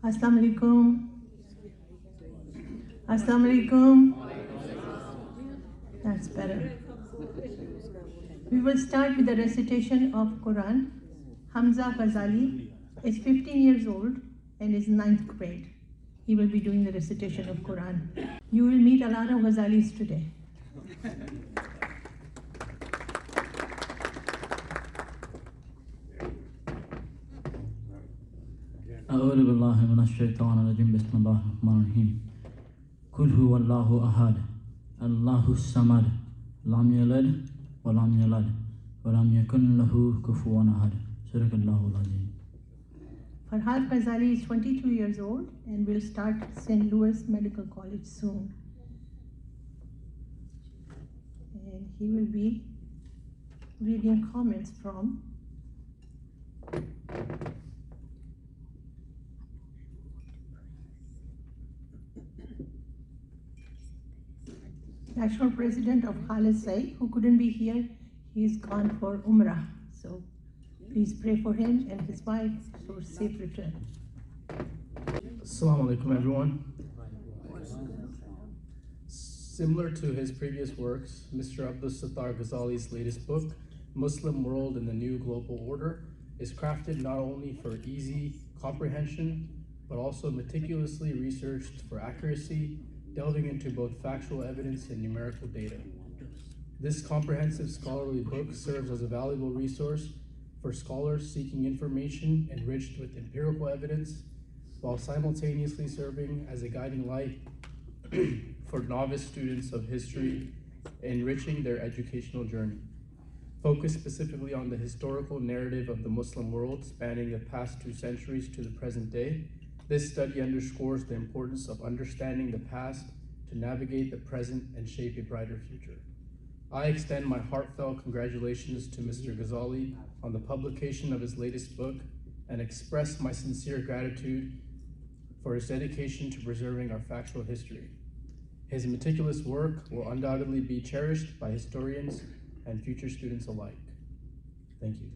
Assalamu alaikum. Assalamu alaikum. That's better. We will start with the recitation of Quran. Hamza Ghazali is 15 years old and is 9th grade. He will be doing the recitation of Quran. You will meet a lot of Ghazalis today. أعوذ بالله من الشيطان الرجيم بسم الله الرحمن الرحيم قل هو الله أحد الله الصمد لم يلد ولم يولد ولم يكن له كفوا أحد صدق الله العظيم. Farhad Ghazali is 22 years old and will start St. Louis Medical College soon. And he will be reading comments from National President of Khalid Saeed, who couldn't be here. He's gone for Umrah. So please pray for him and his wife for safe return. Assalamu alaikum, everyone. Similar to his previous works, Mr. Abdus Sattar Ghazali's latest book, Muslim World in the New Global Order, is crafted not only for easy comprehension, but also meticulously researched for accuracy, delving into both factual evidence and numerical data. This comprehensive scholarly book serves as a valuable resource for scholars seeking information enriched with empirical evidence, while simultaneously serving as a guiding light for novice students of history, enriching their educational journey. Focused specifically on the historical narrative of the Muslim world spanning the past 2 centuries to the present day, this study underscores the importance of understanding the past to navigate the present and shape a brighter future. I extend my heartfelt congratulations to Mr. Ghazali on the publication of his latest book and express my sincere gratitude for his dedication to preserving our factual history. His meticulous work will undoubtedly be cherished by historians and future students alike. Thank you.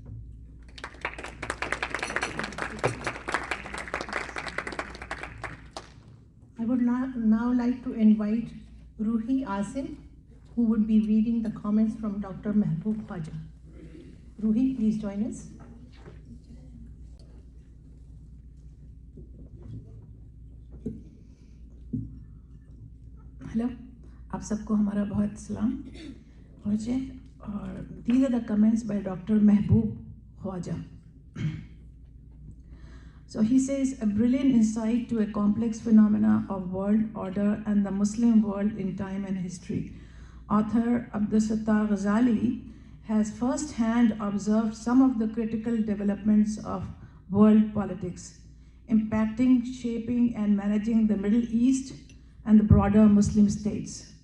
I would now like to invite Roohi Asim, who would be reading the comments from Dr. Mahboob Khawaja. Roohi, please join us. Hello, आप सबको हमारा बहुत सलाम और these are the comments by Dr. Mahboob Khawaja. So he says, a brilliant insight to a complex phenomena of world order and the Muslim world in time and history. Author Abdus Sattar Ghazali has first-hand observed some of the critical developments of world politics, impacting, shaping, and managing the Middle East and the broader Muslim states.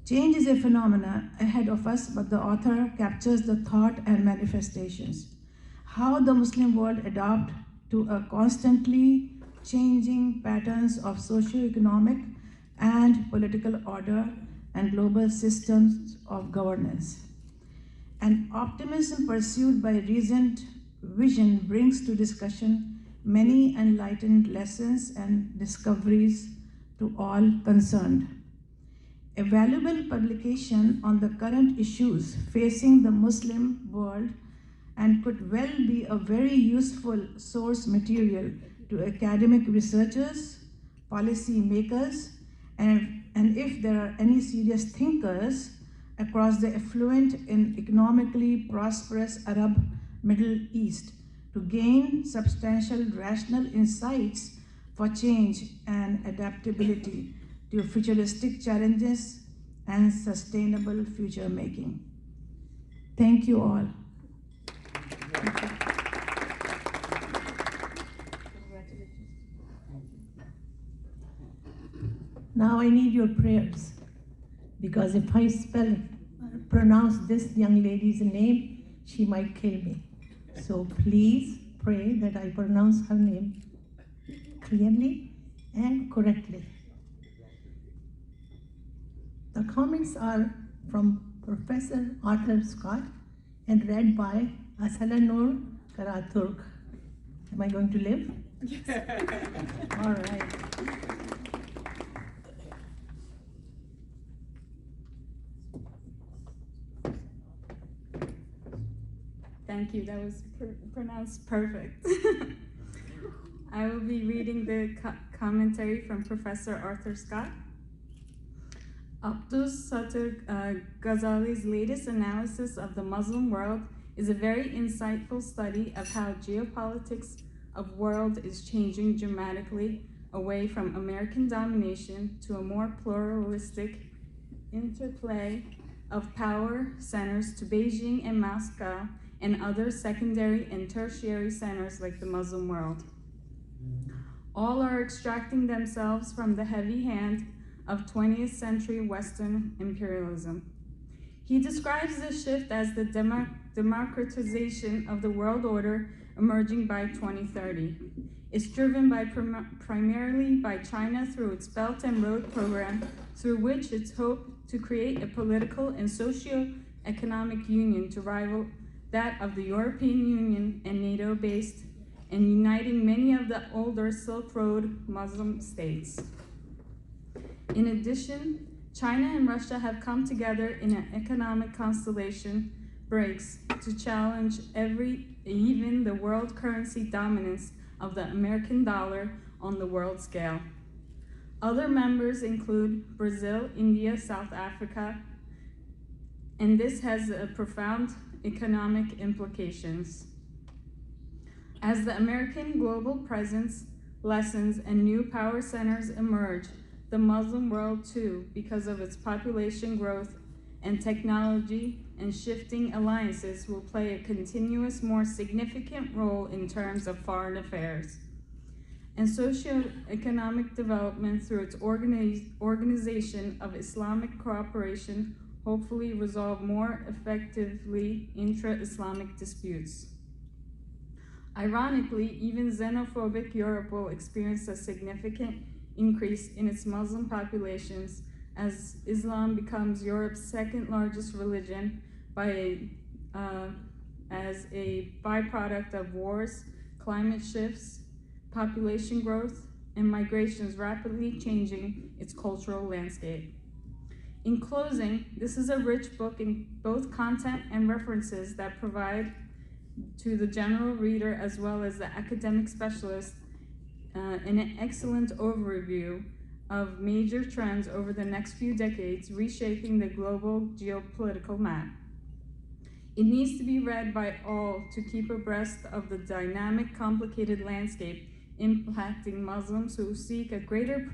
Change is a phenomenon ahead of us, but the author captures the thought and manifestations. How the Muslim world adapt to a constantly changing patterns of socio-economic and political order and global systems of governance. An optimism pursued by recent vision brings to discussion many enlightened lessons and discoveries to all concerned. A valuable publication on the current issues facing the Muslim world and could well be a very useful source material to academic researchers, policy makers, and if there are any serious thinkers across the affluent and economically prosperous Arab Middle East to gain substantial rational insights for change and adaptability to futuristic challenges and sustainable future making. Thank you all. Now I need your prayers, because if I pronounce this young lady's name, she might kill me. So please pray that I pronounce her name clearly and correctly. The comments are from Professor Arthur Scott and read by Aslinur Karaturk. Am I going to live? Yes. All right. Thank you, that was pronounced perfect. I will be reading the commentary from Professor Arthur Scott. Abdus Sattar Ghazali's latest analysis of the Muslim world is a very insightful study of how geopolitics of world is changing dramatically away from American domination to a more pluralistic interplay of power centers to Beijing and Moscow and other secondary and tertiary centers like the Muslim world. All are extracting themselves from the heavy hand of 20th century Western imperialism. He describes this shift as the democratization of the world order emerging by 2030. It's driven primarily by China through its Belt and Road program, through which it's hoped to create a political and socio-economic union to rival that of the European Union and NATO-based, and uniting many of the older Silk Road Muslim states. In addition, China and Russia have come together in an economic constellation BRICS to challenge even the world currency dominance of the American dollar on the world scale. Other members include Brazil, India, South Africa, and this has a profound economic implications. As the American global presence lessens and new power centers emerge, the Muslim world too, because of its population growth and technology and shifting alliances, will play a continuous, more significant role in terms of foreign affairs and socio-economic development through its organization of Islamic cooperation, hopefully resolve more effectively intra-Islamic disputes. Ironically, even xenophobic Europe will experience a significant increase in its Muslim populations as Islam becomes Europe's second largest religion as a byproduct of wars, climate shifts, population growth, and migrations rapidly changing its cultural landscape. In closing, this is a rich book in both content and references that provide to the general reader as well as the academic specialist an excellent overview of major trends over the next few decades reshaping the global geopolitical map. It needs to be read by all to keep abreast of the dynamic, complicated landscape impacting Muslims who seek a greater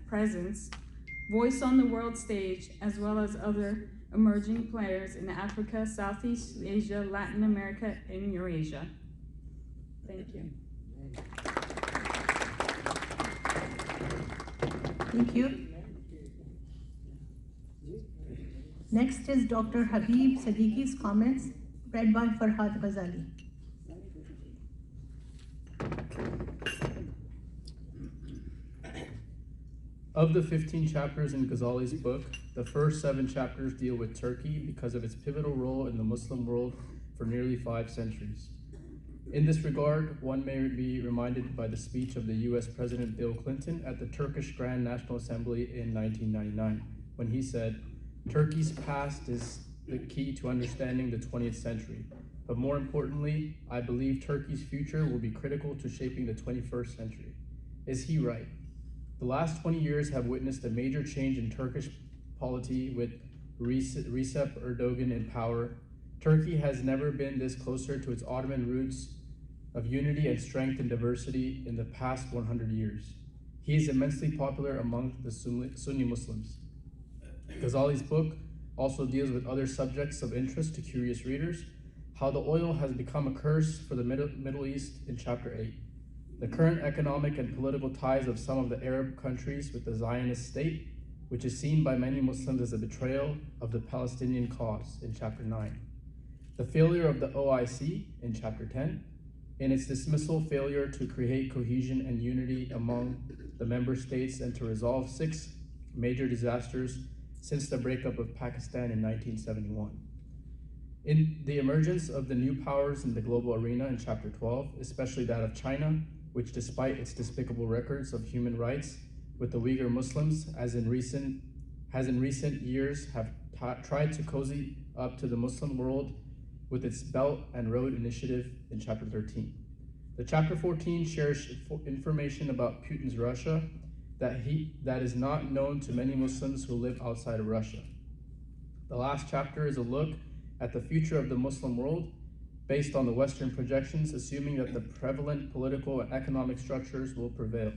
presence, voice on the world stage, as well as other emerging players in Africa, Southeast Asia, Latin America, and Eurasia. Thank you. Thank you. Next is Dr. Habib Siddiqui's comments, read by Farhad Ghazali. Of the 15 chapters in Ghazali's book, the first 7 chapters deal with Turkey because of its pivotal role in the Muslim world for nearly 5 centuries. In this regard, one may be reminded by the speech of the US President Bill Clinton at the Turkish Grand National Assembly in 1999, when he said, "Turkey's past is the key to understanding the 20th century, but more importantly, I believe Turkey's future will be critical to shaping the 21st century." Is he right? The last 20 years have witnessed a major change in Turkish polity with Recep Erdogan in power. Turkey has never been this closer to its Ottoman roots of unity and strength and diversity in the past 100 years. He is immensely popular among the Sunni Muslims. Ghazali's book also deals with other subjects of interest to curious readers, how the oil has become a curse for the Middle East in chapter 8, the current economic and political ties of some of the Arab countries with the Zionist state, which is seen by many Muslims as a betrayal of the Palestinian cause in chapter 9, the failure of the OIC in chapter 10, in its dismissal failure to create cohesion and unity among the member states and to resolve 6 major disasters since the breakup of Pakistan in 1971. In the emergence of the new powers in the global arena in chapter 12, especially that of China, which despite its despicable records of human rights with the Uyghur Muslims, has in recent years tried to cozy up to the Muslim world with its Belt and Road Initiative in Chapter 13. The Chapter 14 shares information about Putin's Russia that is not known to many Muslims who live outside of Russia. The last chapter is a look at the future of the Muslim world based on the Western projections, assuming that the prevalent political and economic structures will prevail.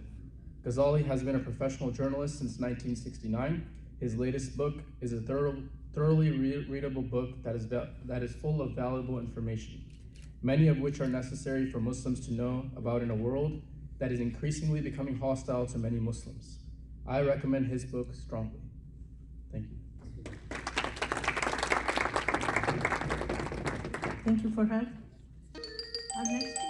Ghazali has been a professional journalist since 1969. His latest book is a thoroughly readable book that is full of valuable information, many of which are necessary for Muslims to know about in a world that is increasingly becoming hostile to many Muslims. I recommend his book strongly. Thank you. Thank you, Farhad. Our next